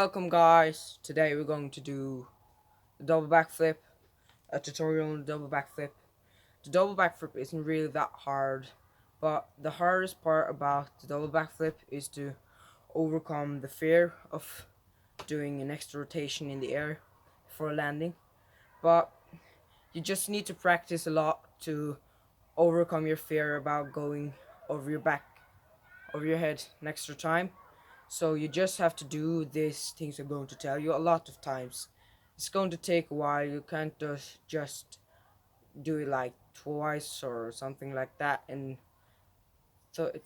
Welcome guys, today we're going to do the double backflip, a tutorial on the double backflip. The double backflip isn't really that hard, but the hardest part about the double backflip is to overcome the fear of doing an extra rotation in the air for landing. But you just need to practice a lot to overcome your fear about going over your back, over your head an extra time. So you just have to do these things I'm going to tell you a lot of times. It's going to take a while. You can't just do it like twice or something like that and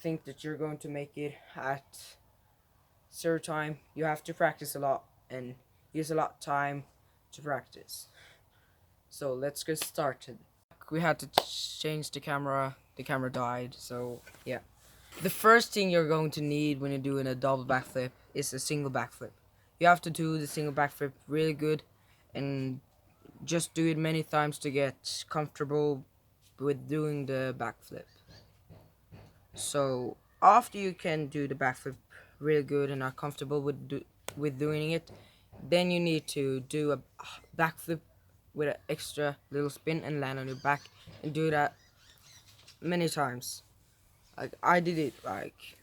think that you're going to make it at zero time. You have to practice a lot and use a lot of time to practice. So let's get started. We had to change the camera. The camera died, so yeah. The first thing you're going to need when you're doing a double backflip is a single backflip. You have to do the single backflip really good and just do it many times to get comfortable with doing the backflip. So after you can do the backflip really good and are comfortable with doing it, then you need to do a backflip with an extra little spin and land on your back and do that many times. Like I did it like,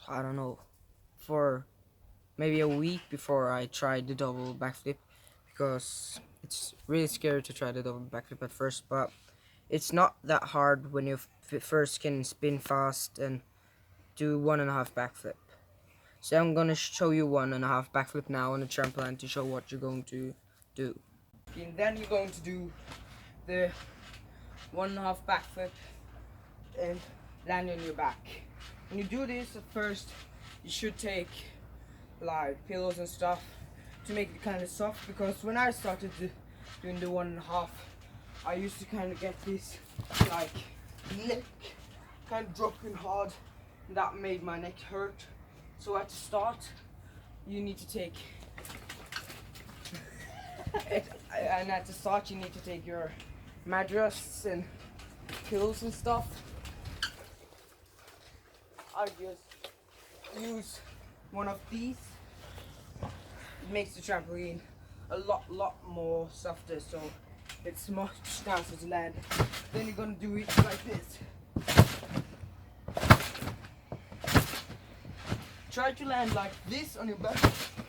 I don't know, for maybe a week before I tried the double backflip, because it's really scary to try the double backflip at first, but it's not that hard when you first can spin fast and do 1.5 backflip. So I'm gonna show you 1.5 backflip now on the trampoline to show what you're going to do. And then you're going to do the 1.5 backflip and land on your back. When you do this at first, you should take like pillows and stuff to make it kind of soft, because when I started doing the 1.5, I used to kind of get this like neck kind of dropping hard, and that made my neck hurt. So at the start you need to take and at the start you need to take your mattress and pillows and stuff. I just use one of these. It makes the trampoline a lot more softer, so it's much nicer to land. Then you're gonna do it like this. Try to land like this on your back,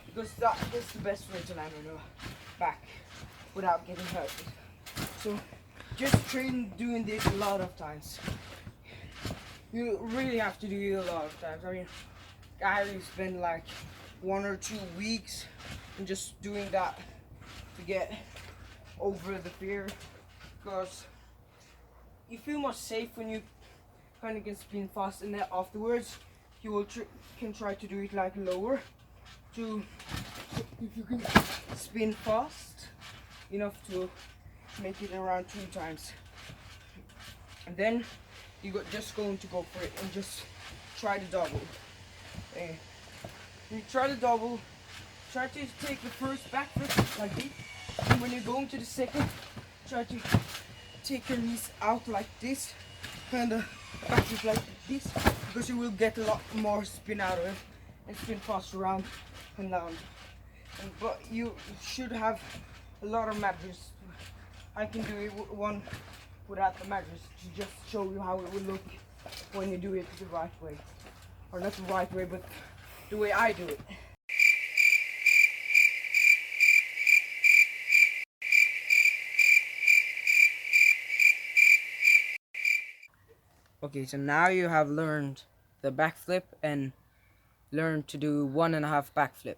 because that is the best way to land on your back without getting hurt. So just train doing this a lot of times. You really have to do it a lot of times. I mean, I really spend like 1 or 2 weeks in just doing that to get over the fear, because you feel more safe when you kind of can spin fast, and then afterwards you will can try to do it like lower, to if you can spin fast enough to make it around 2 times, and then you're just going to go for it and just try the double. When you try the double, try to take the first backflip like this, and when you're going to the second, try to take your knees out like this, and backflip like this, because you will get a lot more spin out of it and spin fast around and down. But you should have a lot of mattress. I can do it one without the mattress to just show you how it will look when you do it the right way. Or not the right way, but the way I do it. Okay, so now you have learned the backflip and learned to do 1.5 backflip.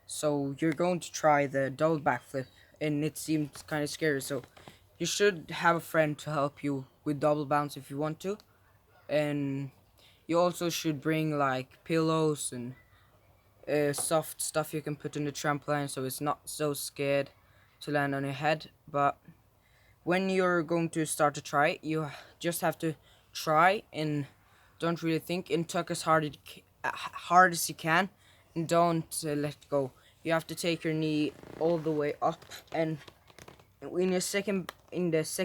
So you're going to try the double backflip, and it seems kind of scary, so you should have a friend to help you with double bounce if you want to. And you also should bring like pillows and soft stuff you can put on the trampoline, so it's not so scared to land on your head. But when you're going to start to try it, you just have to try and don't really think, and tuck as hard as you can, and don't let go. You have to take your knee all the way up, and in the second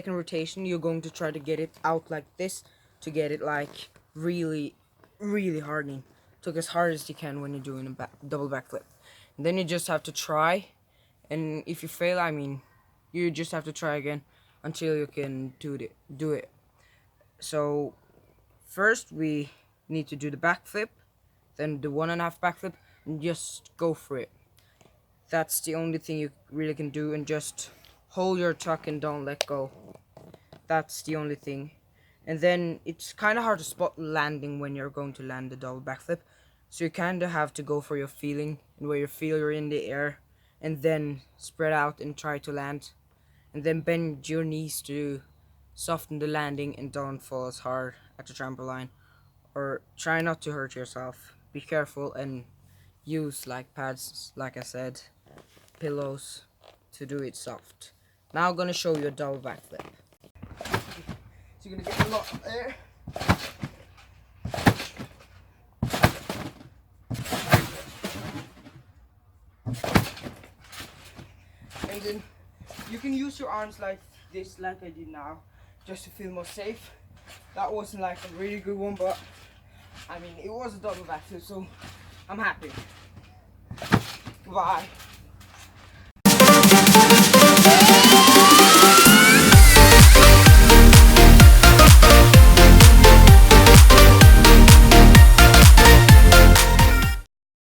rotation you're going to try to get it out like this, to get it like really hardening. Tuck as hard as you can when you're doing a double backflip. And then you just have to try, and if you fail, I mean, you just have to try again until you can do it. So first we need to do the backflip, then the 1.5 backflip, and just go for it. That's the only thing you really can do, and just hold your tuck and don't let go. That's the only thing. And then it's kind of hard to spot landing when you're going to land the double backflip, so you kind of have to go for your feeling, and where you feel you're in the air, and then spread out and try to land, and then bend your knees to soften the landing and don't fall as hard at the trampoline, or try not to hurt yourself. Be careful and use like pads, like I said, pillows, to do it soft. Now I'm gonna show you a double backflip. So you're gonna get a lot of air. And then you can use your arms like this, like I did now, just to feel more safe. That wasn't like a really good one, but I mean, it was a double backflip, so I'm happy. Bye.